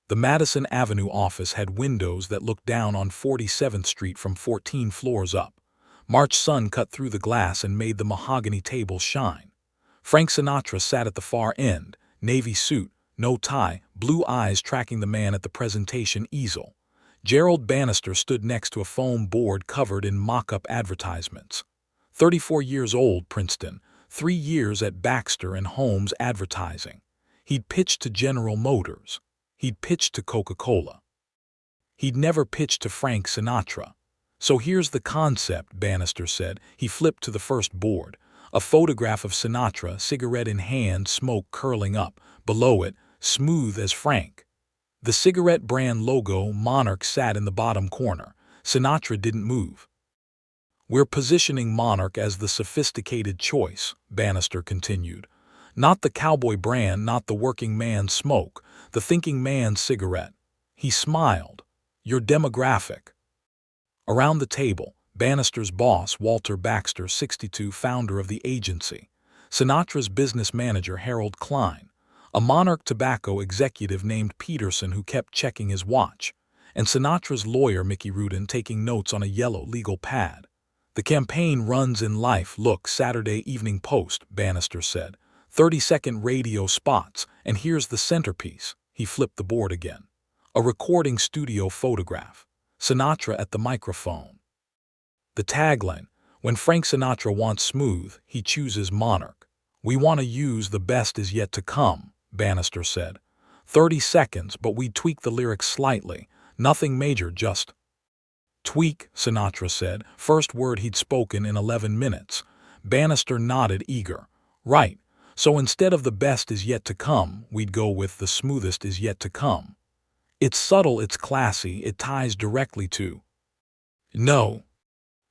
The Madison Avenue office had windows that looked down on 47th Street from 14 floors up. March sun cut through the glass and made the mahogany table shine. Frank Sinatra sat at the far end, navy suit, no tie, blue eyes tracking the man at the presentation easel. Gerald Bannister stood next to a foam board covered in mock-up advertisements. 34 years old, Princeton, 3 years at Baxter and Holmes Advertising. He'd pitched to General Motors. He'd pitched to Coca-Cola. He'd never pitched to Frank Sinatra. So here's the concept, Bannister said. He flipped to the first board. A photograph of Sinatra, cigarette in hand, smoke curling up. Below it, smooth as Frank. The cigarette brand logo, Monarch, sat in the bottom corner. Sinatra didn't move. "We're positioning Monarch as the sophisticated choice," Bannister continued. "Not the cowboy brand, not the working man's smoke, the thinking man's cigarette." He smiled. "Your demographic." Around the table, Bannister's boss, Walter Baxter, 62, founder of the agency. Sinatra's business manager, Harold Klein. A Monarch Tobacco executive named Peterson who kept checking his watch. And Sinatra's lawyer, Mickey Rudin, taking notes on a yellow legal pad. "The campaign runs in life. Look, Saturday Evening Post," Bannister said. 30-second radio spots, and here's the centerpiece. He flipped the board again. A recording studio photograph. Sinatra at the microphone. The tagline, "When Frank Sinatra wants smooth, he chooses Monarch." "We want to use the best is yet to come," Bannister said. 30 seconds, but we'd tweak the lyrics slightly. Nothing major, just tweak, Sinatra said, first word he'd spoken in 11 minutes. Bannister nodded, eager. "Right. So instead of the best is yet to come, we'd go with the smoothest is yet to come. It's subtle, it's classy, it ties directly to." "No."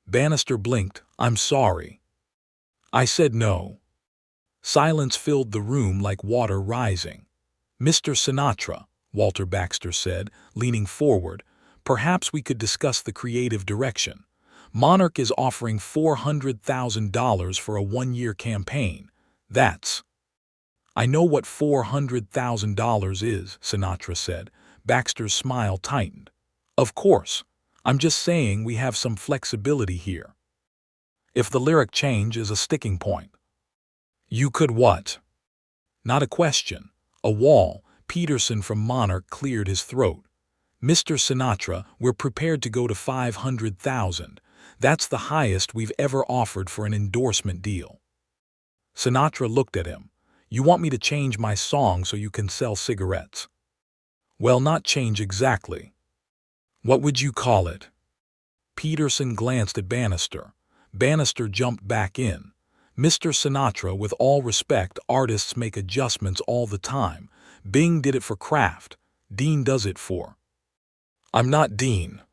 Bannister blinked. "I'm sorry." "I said no." Silence filled the room like water rising. "Mr. Sinatra," Walter Baxter said, leaning forward, "perhaps we could discuss the creative direction. Monarch is offering $400,000 for a 1-year campaign. That's—" "I know what $400,000 is," Sinatra said. Baxter's smile tightened. "Of course. I'm just saying we have some flexibility here. If the lyric change is a sticking point." "You could what?" "Not a question. A wall." Peterson from Monarch cleared his throat. "Mr. Sinatra, we're prepared to go to $500,000. That's the highest we've ever offered for an endorsement deal." Sinatra looked at him. "You want me to change my song so you can sell cigarettes?" "Well, not change exactly. What would you call it?" Peterson glanced at Bannister. Bannister jumped back in. "Mr. Sinatra, with all respect, artists make adjustments all the time. Bing did it for Kraft. Dean does it for—" "I'm not Dean."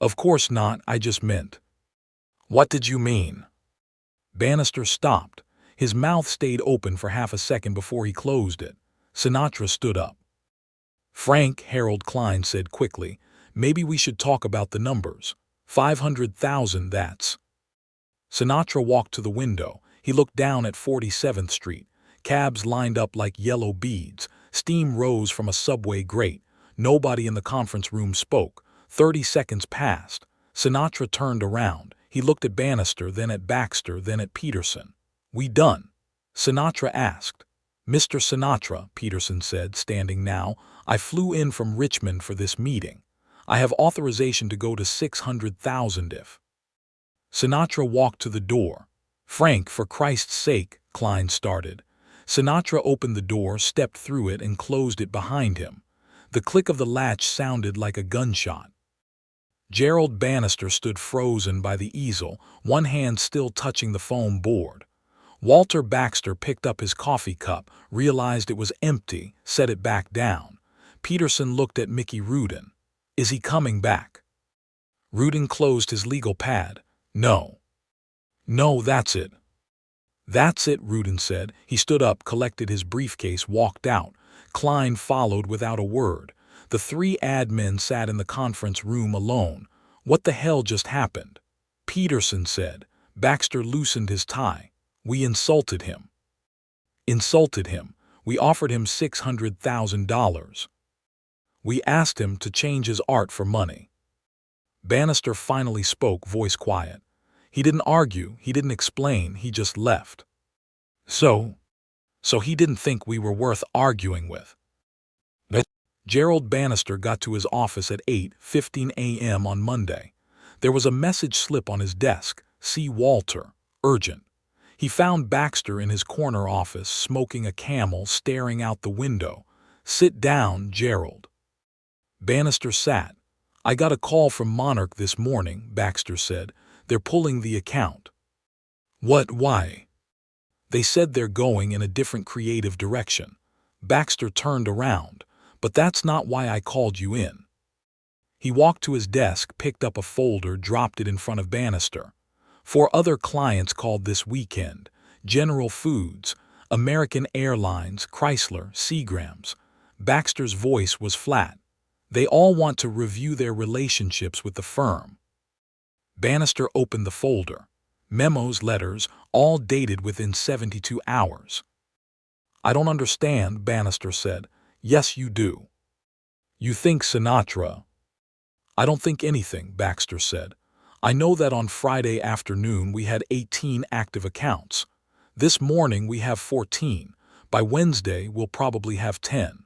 "Of course not, I just meant—" "What did you mean?" Bannister stopped. His mouth stayed open for half a second before he closed it. Sinatra stood up. "Frank," Harold Klein said quickly, "maybe we should talk about the numbers. 500,000, that's—" Sinatra walked to the window. He looked down at 47th Street. Cabs lined up like yellow beads. Steam rose from a subway grate. Nobody in the conference room spoke. 30 seconds passed. Sinatra turned around. He looked at Bannister, then at Baxter, then at Peterson. "We done?" Sinatra asked. "Mr. Sinatra," Peterson said, standing now, "I flew in from Richmond for this meeting. I have authorization to go to 600,000 if—" Sinatra walked to the door. "Frank, for Christ's sake," Klein started. Sinatra opened the door, stepped through it, and closed it behind him. The click of the latch sounded like a gunshot. Gerald Bannister stood frozen by the easel, one hand still touching the foam board. Walter Baxter picked up his coffee cup, realized it was empty, set it back down. Peterson looked at Mickey Rudin. "Is he coming back?" Rudin closed his legal pad. "No." "No, that's it." "That's it," Rudin said. He stood up, collected his briefcase, walked out. Klein followed without a word. The 3 admin sat in the conference room alone. "What the hell just happened?" Peterson said. Baxter loosened his tie. "We insulted him." "Insulted him? We offered him $600,000. We asked him to change his art for money. Bannister finally spoke, voice quiet. He didn't argue, he didn't explain, he just left. So he didn't think we were worth arguing with. Gerald Bannister got to his office at 8:15 a.m. on Monday. There was a message slip on his desk, "See Walter, urgent." He found Baxter in his corner office, smoking a Camel, staring out the window. "Sit down, Gerald." Bannister sat. "I got a call from Monarch this morning," Baxter said. "They're pulling the account." "What? Why?" "They said they're going in a different creative direction." Baxter turned around. "But that's not why I called you in." He walked to his desk, picked up a folder, dropped it in front of Bannister. "4 other clients called this weekend. General Foods, American Airlines, Chrysler, Seagrams." Baxter's voice was flat. "They all want to review their relationships with the firm." Bannister opened the folder. Memos, letters, all dated within 72 hours. "I don't understand," Bannister said. "Yes, you do. You think Sinatra—" "I don't think anything," Baxter said. "I know that on Friday afternoon we had 18 active accounts. This morning we have 14. By Wednesday we'll probably have 10.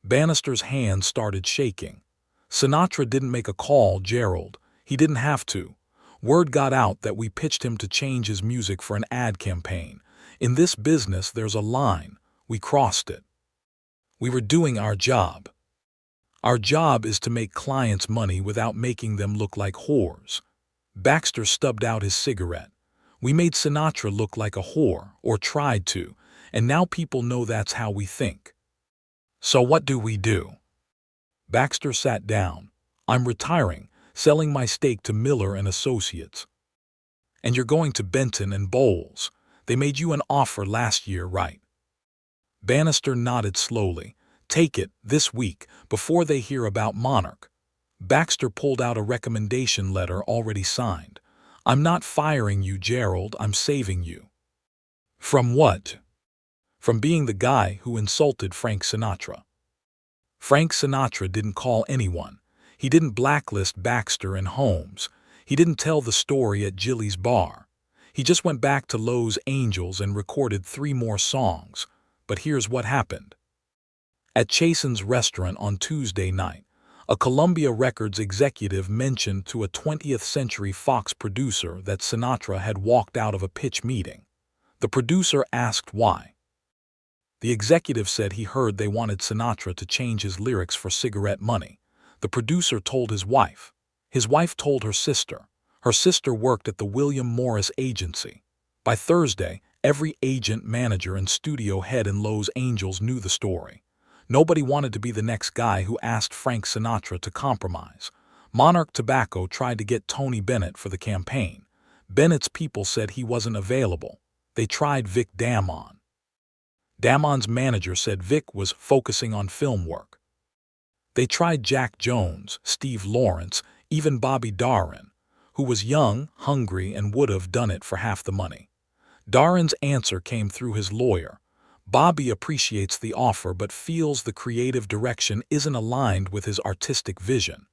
Bannister's hand started shaking. "Sinatra didn't make a call, Gerald. He didn't have to. Word got out that we pitched him to change his music for an ad campaign. In this business there's a line. We crossed it. We were doing our job. Our job is to make clients money without making them look like whores." Baxter stubbed out his cigarette. "We made Sinatra look like a whore, or tried to, and now people know that's how we think. So what do we do?" Baxter sat down. "I'm retiring, selling my stake to Miller and Associates." "And you're going to Benton and Bowles. They made you an offer last year, right?" Bannister nodded slowly. "Take it, this week, before they hear about Monarch." Baxter pulled out a recommendation letter already signed. "I'm not firing you, Gerald, I'm saving you." "From what?" "From being the guy who insulted Frank Sinatra." Frank Sinatra didn't call anyone. He didn't blacklist Baxter and Holmes. He didn't tell the story at Jilly's bar. He just went back to Lowe's Angels and recorded 3 more songs. But here's what happened. At Chasen's restaurant on Tuesday night, a Columbia Records executive mentioned to a 20th Century Fox producer that Sinatra had walked out of a pitch meeting. The producer asked why. The executive said he heard they wanted Sinatra to change his lyrics for cigarette money. The producer told his wife. His wife told her sister. Her sister worked at the William Morris Agency. By Thursday, every agent, manager, and studio head in Lowe's Angels knew the story. Nobody wanted to be the next guy who asked Frank Sinatra to compromise. Monarch Tobacco tried to get Tony Bennett for the campaign. Bennett's people said he wasn't available. They tried Vic Damon. Damon's manager said Vic was focusing on film work. They tried Jack Jones, Steve Lawrence, even Bobby Darin, who was young, hungry, and would have done it for half the money. Darin's answer came through his lawyer. Bobby appreciates the offer but feels the creative direction isn't aligned with his artistic vision.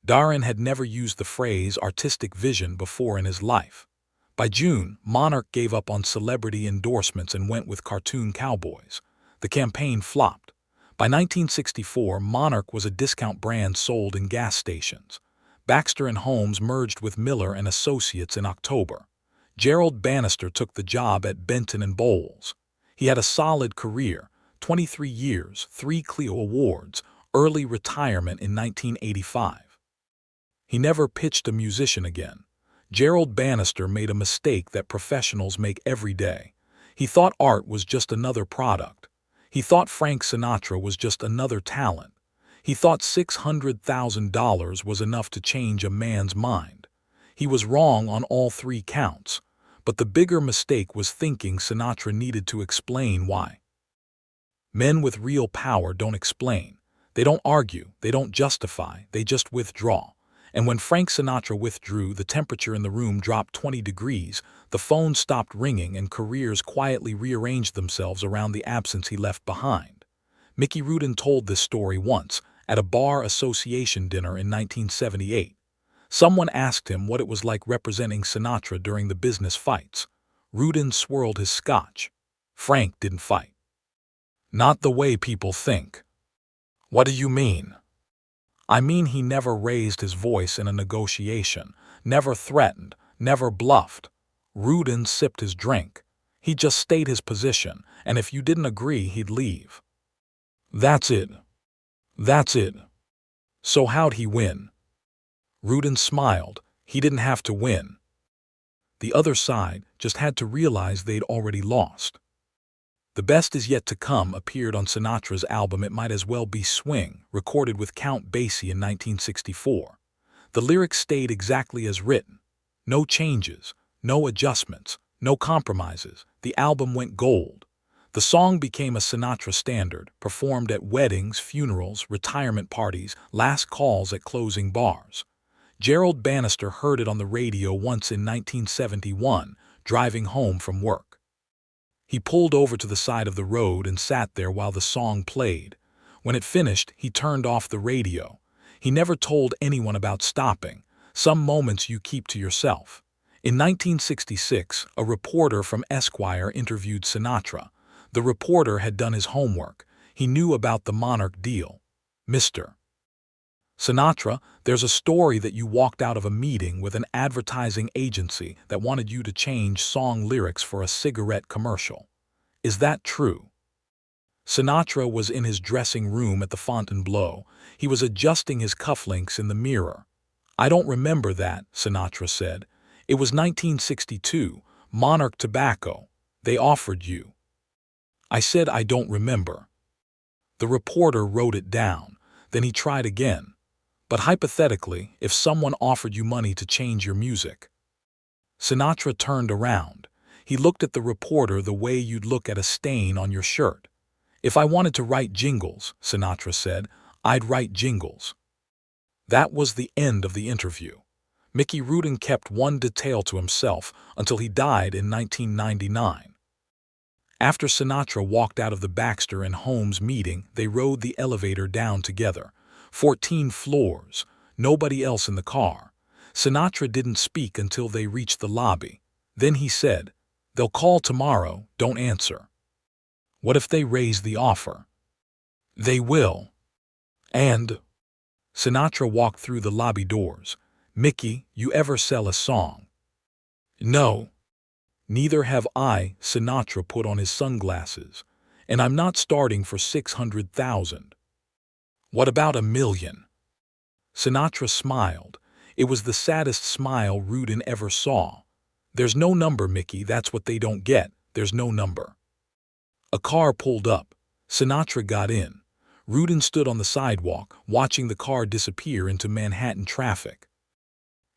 Darin had never used the phrase artistic vision before in his life. By June, Monarch gave up on celebrity endorsements and went with cartoon cowboys. The campaign flopped. By 1964, Monarch was a discount brand sold in gas stations. Baxter and Holmes merged with Miller and Associates in October. Gerald Bannister took the job at Benton and Bowles. He had a solid career, 23 years, 3 Clio Awards, early retirement in 1985. He never pitched a musician again. Gerald Bannister made a mistake that professionals make every day. He thought art was just another product. He thought Frank Sinatra was just another talent. He thought $600,000 was enough to change a man's mind. He was wrong on all 3 counts, but the bigger mistake was thinking Sinatra needed to explain why. Men with real power don't explain. They don't argue, they don't justify, they just withdraw. And when Frank Sinatra withdrew, the temperature in the room dropped 20 degrees, the phone stopped ringing, and careers quietly rearranged themselves around the absence he left behind. Mickey Rudin told this story once at a bar association dinner in 1978. Someone asked him what it was like representing Sinatra during the business fights. Rudin swirled his scotch. Frank didn't fight. Not the way people think. What do you mean? I mean he never raised his voice in a negotiation, never threatened, never bluffed. Rudin sipped his drink. He just stayed his position, and if you didn't agree, he'd leave. That's it. That's it. So how'd he win? Rudin smiled. He didn't have to win. The other side just had to realize they'd already lost. The Best Is Yet to Come appeared on Sinatra's album It Might As Well Be Swing, recorded with Count Basie in 1964. The lyrics stayed exactly as written. No changes, no adjustments, no compromises. The album went gold. The song became a Sinatra standard, performed at weddings, funerals, retirement parties, last calls at closing bars. Gerald Bannister heard it on the radio once in 1971, driving home from work. He pulled over to the side of the road and sat there while the song played. When it finished, he turned off the radio. He never told anyone about stopping. Some moments you keep to yourself. In 1966, a reporter from Esquire interviewed Sinatra. The reporter had done his homework. He knew about the Monarch deal. Mr. Sinatra, there's a story that you walked out of a meeting with an advertising agency that wanted you to change song lyrics for a cigarette commercial. Is that true? Sinatra was in his dressing room at the Fontainebleau. He was adjusting his cufflinks in the mirror. I don't remember that, Sinatra said. It was 1962, Monarch Tobacco. They offered you. I said I don't remember. The reporter wrote it down. Then he tried again. But hypothetically, if someone offered you money to change your music. Sinatra turned around. He looked at the reporter the way you'd look at a stain on your shirt. If I wanted to write jingles, Sinatra said, I'd write jingles. That was the end of the interview. Mickey Rudin kept one detail to himself until he died in 1999. After Sinatra walked out of the Baxter and Holmes meeting, they rode the elevator down together. 14 floors, nobody else in the car. Sinatra didn't speak until they reached the lobby. Then he said, "They'll call tomorrow, don't answer." What if they raise the offer? They will. And Sinatra walked through the lobby doors. Mickey, you ever sell a song? No. Neither have I, Sinatra put on his sunglasses. And I'm not starting for 600,000. What about 1,000,000? Sinatra smiled. It was the saddest smile Rudin ever saw. There's no number, Mickey, that's what they don't get. There's no number. A car pulled up. Sinatra got in. Rudin stood on the sidewalk, watching the car disappear into Manhattan traffic.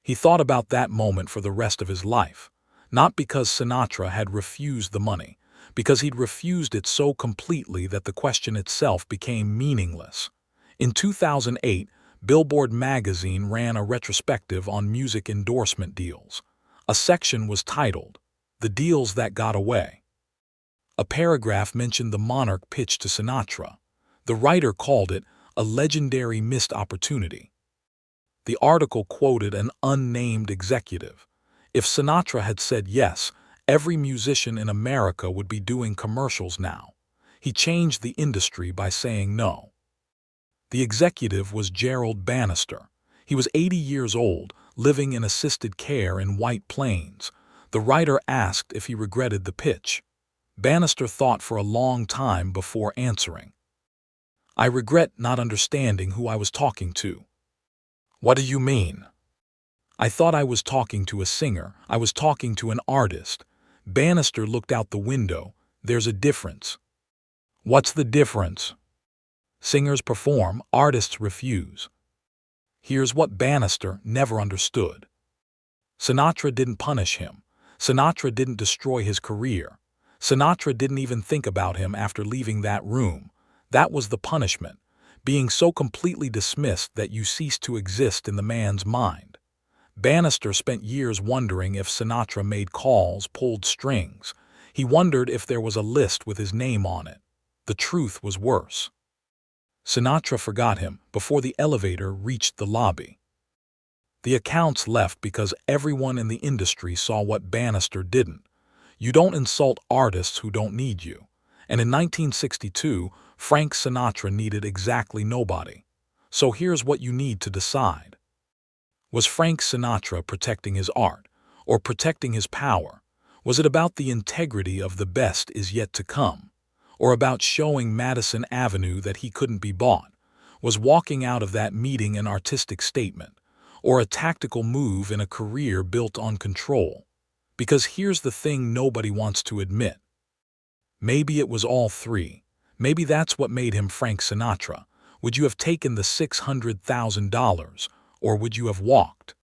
He thought about that moment for the rest of his life. Not because Sinatra had refused the money, because he'd refused it so completely that the question itself became meaningless. In 2008, Billboard magazine ran a retrospective on music endorsement deals. A section was titled, "The Deals That Got Away." A paragraph mentioned the Monarch pitch to Sinatra. The writer called it a legendary missed opportunity. The article quoted an unnamed executive. If Sinatra had said yes, every musician in America would be doing commercials now. He changed the industry by saying no. The executive was Gerald Bannister. He was 80 years old, living in assisted care in White Plains. The writer asked if he regretted the pitch. Bannister thought for a long time before answering. I regret not understanding who I was talking to. What do you mean? I thought I was talking to a singer. I was talking to an artist. Bannister looked out the window. There's a difference. What's the difference? Singers perform, artists refuse. Here's what Bannister never understood. Sinatra didn't punish him. Sinatra didn't destroy his career. Sinatra didn't even think about him after leaving that room. That was the punishment, being so completely dismissed that you cease to exist in the man's mind. Bannister spent years wondering if Sinatra made calls, pulled strings. He wondered if there was a list with his name on it. The truth was worse. Sinatra forgot him before the elevator reached the lobby. The accounts left because everyone in the industry saw what Bannister didn't. You don't insult artists who don't need you. And in 1962, Frank Sinatra needed exactly nobody. So here's what you need to decide. Was Frank Sinatra protecting his art or protecting his power? Was it about the integrity of the best is yet to come? Or about showing Madison Avenue that he couldn't be bought? Was walking out of that meeting an artistic statement or a tactical move in a career built on control? Because here's the thing nobody wants to admit. Maybe it was all three. Maybe that's what made him Frank Sinatra. Would you have taken the $600,000 or would you have walked?